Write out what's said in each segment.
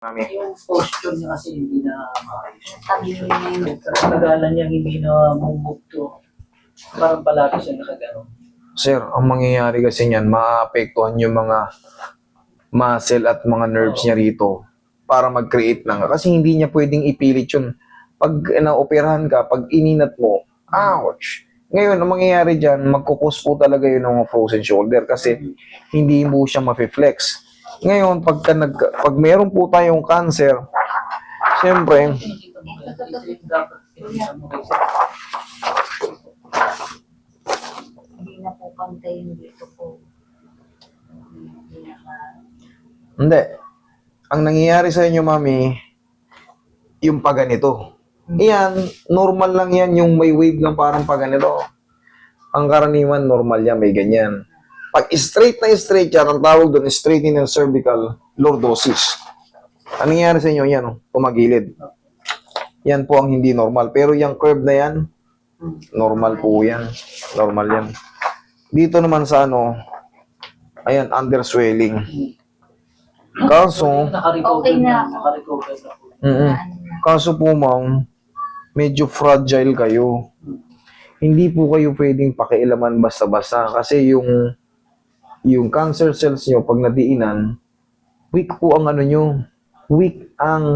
Mami. Yung posture niya kasi hindi na maayos. Nagagalan niya hindi na bumugto. Parang palagi siya nakagano. Sir, ang mangyayari kasi niyan, maapektuhan yung mga muscle at mga nerves niya rito para mag-create ng... Kasi hindi niya pwedeng ipilit yun. Pag naoperahan ka, pag ininat mo, ouch! Ngayon, ang mangyayari dyan, magkukos po talaga yun ng mga frozen shoulder kasi hindi mo siya ma-flex. Ngayon, pag meron po tayong cancer, siyempre, Hindi na po pantay yung dito po. hindi. Ang nangyayari sa inyo, mami, yung paganito. Iyan, normal lang yan, yung may wave lang parang paganito. Ang karaniwan, normal yan, may ganyan. Pag straight na straight yan, ang tawag doon, straightening ng cervical lordosis. Ang nangyayari sa inyo, yan, tumagilid. Yan po ang hindi normal. Pero yung curve na yan, normal po yan. Normal yan. Dito naman sa ayan, underswelling. Kaso, Okay na. Nakarecover na po. kaso po, ma'am, medyo fragile kayo. Hindi po kayo pwedeng pakialaman basta-basta kasi yung cancer cells nyo, pag nadiinan, weak po ang nyo, weak ang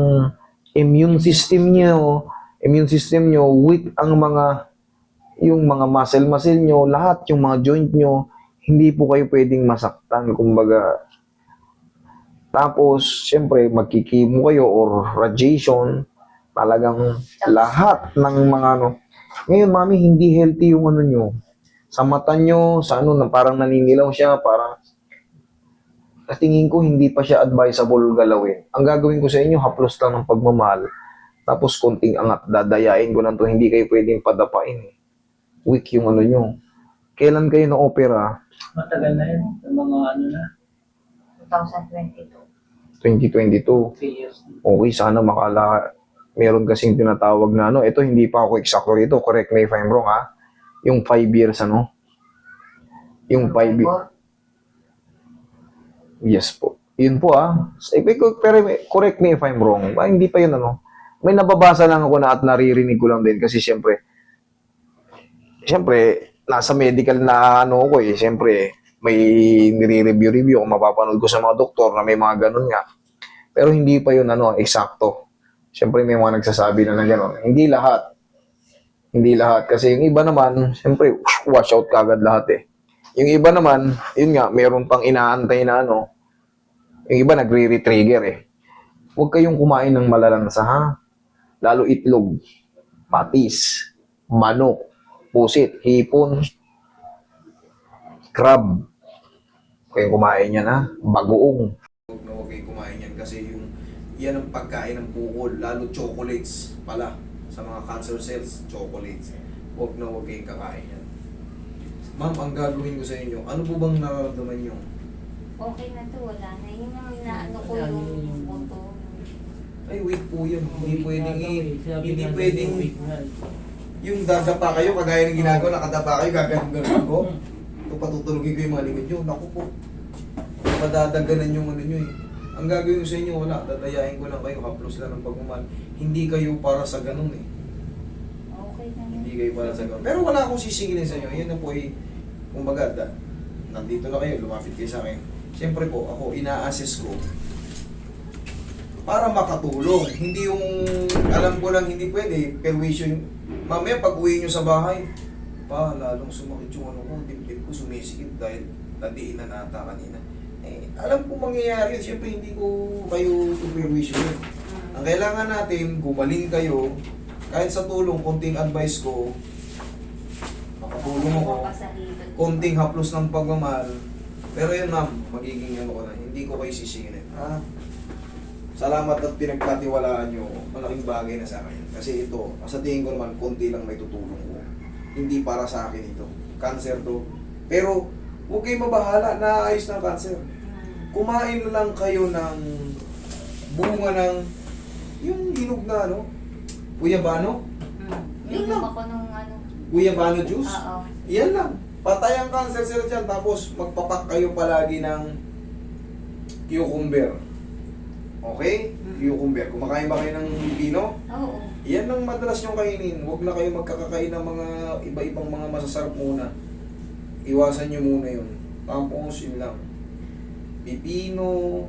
immune system nyo, weak ang yung mga muscle nyo, lahat yung mga joint nyo, hindi po kayo pwedeng masaktan, kumbaga. Tapos, syempre, magkikimo kayo or radiation, talagang lahat ng mga Ngayon, mami, hindi healthy yung nyo. Sa mata nyo, sa parang naninilaw siya, parang sa tingin ko, hindi pa siya advisable galawin. Ang gagawin ko sa inyo, haplos lang ng pagmamahal. Tapos, konting angat, dadayain ko lang to, hindi kayo pwedeng padapain. Weak yung nyo. Kailan kayo na-opera? Matagal na yun. Yung mga na, 2022. 2022. 3 years. Okay, sana meron kasing tinatawag na ito hindi pa ako eksakto rito, correct me if I'm wrong yung 5 years yung 5 years. Yes po. Yun po pero correct me if I'm wrong. Hindi pa yun May nababasa lang ako na at naririnig ko lang din kasi siyempre nasa medical na ko siyempre may nire-review kung mapapanood ko sa mga doktor na may mga ganun nga. Pero hindi pa yun eksakto. Siyempre may mga nagsasabi na gano'n. Hindi lahat. Hindi lahat. Kasi yung iba naman, siyempre, wash out kagad lahat Yung iba naman, yun nga, meron pang inaantay na Yung iba nagre-retrigger Huwag kayong kumain ng malalansa Lalo itlog, patis, manok, pusit, hipon, crab. Huwag kayong kumain yan bagoong. Huwag kayong kumain yan kasi yan ang pagkain ng bukol, lalo chocolates pala. Sa mga cancer cells, chocolates. Huwag kayong kakain yan. Ma'am, ang gagawin ko sa inyo, ano po bang nararamdaman nyo? Okay na to, wala na. Yun ang inaano ko yung buto. Ay, weak po yan. Hindi pwedeng, yung dadapa kayo, kagaya ng ginagawa, nakadapa kayo, gaganon ko. Ito patutulugin ko yung mga likod nyo. Naku po, madadaganan yung nyo Ang gagawin ko sa inyo, wala. Dadayain ko lang kayo, haplos lang ng pagmamahal. Hindi kayo para sa ganun Okay na yun. Hindi kayo para sa ganun. Pero wala akong sisingilin sa inyo. Yan na po kumbaga, nandito na kayo, lumapit kayo sa akin. Siyempre po, ako, ina-assess ko para makatulong. Hindi yung, alam ko lang hindi pwede, permission. Mamaya, pag uwi nyo sa bahay, lalong sumakit yung ko, dibdib ko sumisikip dahil nadiinan ata kanina. Alam ko mangyayari, siyempre hindi ko kayo supervision. Ang kailangan natin, gumaling kayo, kahit sa tulong, konting advice ko, makatulong ako, konting haplos ng pagmamahal, pero yun ma'am, magiging ko na, hindi ko kayo sisingilin. Salamat at pinagkatiwalaan nyo, malaking bagay na sa akin. Kasi ito, sa tingin ko naman, konti lang may tutulong ko. Hindi para sa akin ito. Cancer to. Pero, huwag kayong mabahala, naayos ng cancer. Kumain na lang kayo ng bunga ng yung hinog na guyabano. Yun lang. Ako nung Guyabano juice. Oo. Yan lang. Patay ang cancer cell dyan. Tapos magpapak kayo palagi ng cucumber. Okay? cucumber. Kumakain ba kayo ng pino? Oo. Yan ang madalas nyo kainin. Huwag na kayo magkakakain ng mga iba-ibang mga masasarap muna. Iwasan nyo muna yun. Tapos yun lang. Pipino,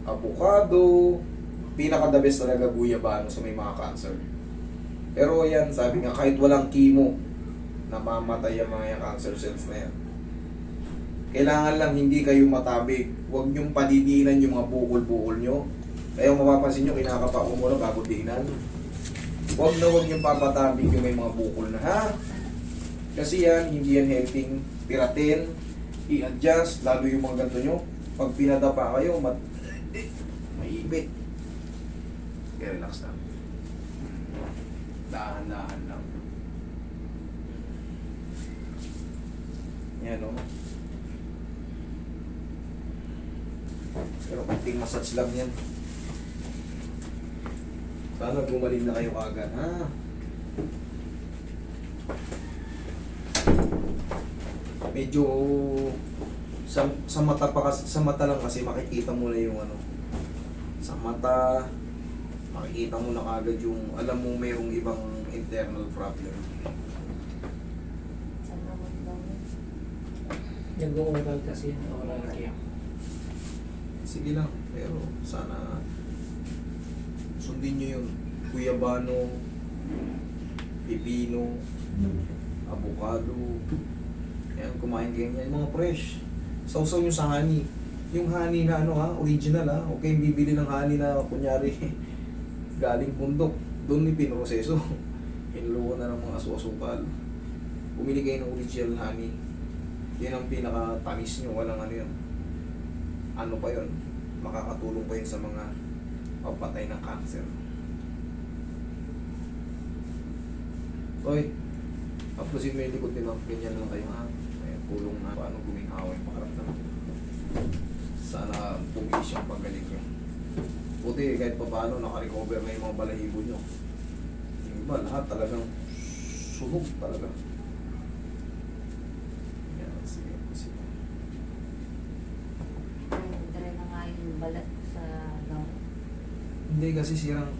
avocado, pinaka-the best talaga guyabano sa may mga cancer. Pero yan, sabi nga, kahit walang chemo, namamatay ang mga cancer cells na yan. Kailangan lang hindi kayo matabig. Huwag niyong padidiinan yung mga bukol-bukol nyo. Kaya mapapansin nyo, kinakapa ko muna bago diinan. Huwag niyong papatabig yung may mga bukol na, ha? Kasi yan, hindi yan helping. Piratin, i-adjust, lalo yung mga ganito nyo. Pag pinadapa kayo, maibit. Kaya relax lang. Dahan-dahan lang. Yan, o. Pero kunting massage lang yan. Sana gumaling na kayo agad, ha? Medyo sa mata pa kasi, sa mata lang kasi makikita mo na yung ano. Sa mata makikita mo na kagad yung alam mo mayroong ibang internal problem. Sa gamot daw. Nag-uural kasi yan. Oral care. Sige lang, pero sana sundin nyo yun. Guyabano, pipino, avocado. Yan, kumain kayo yan. Mga fresh. Sausaw nyo sa honey. Yung honey na ano ha, original ha. Huwag kayong bibili ng honey na kunyari galing bundok. Doon ni pinroseso. Hinuluan na ng mga asukal. Bumili kayo ng original honey. Yan ang pinaka-tamis nyo. Walang ano yun. Ano pa yun? Makakatulong pa yun sa mga pagpatay ng cancer. Oy, tapusin mo yung likod ni ma'am. Ganyan lang kayo ha. Ayan, pulong na paano guminhawa yung pakiramdam. Sana tumiis yung paggaling nyo. Buti kahit pa paano nakarecover na yung mga balahibo nyo. Yung iba lahat talagang sunog talaga. Yan, sige. Try na nga yung balat sa gamot. Hindi kasi sirang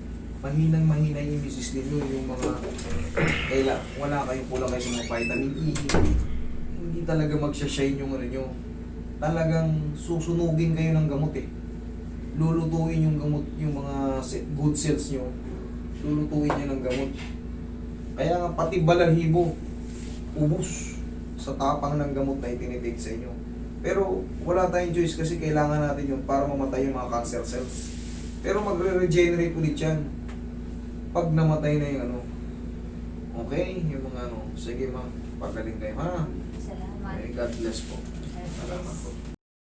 mahina yung immune system nyo, yung mga wala kayong kulang kayo sa mga vitamin E. Hindi talaga magsha-shine yung ano nyo. Talagang susunugin kayo ng gamot eh. Lulutuin yung gamot, yung mga good cells nyo. Lulutuin nyo ng gamot. Kaya nga pati balahibo, ubos sa tapang ng gamot na itinitake sa inyo. Pero wala tayong choice kasi kailangan natin yun para mamatay yung mga cancer cells. Pero magre-regenerate ulit yan pag namatay na yung ano. Okay? Yung mga ano. Sige ma, pagaling kayo ha. Salamat. God bless po. God bless. Salamat po.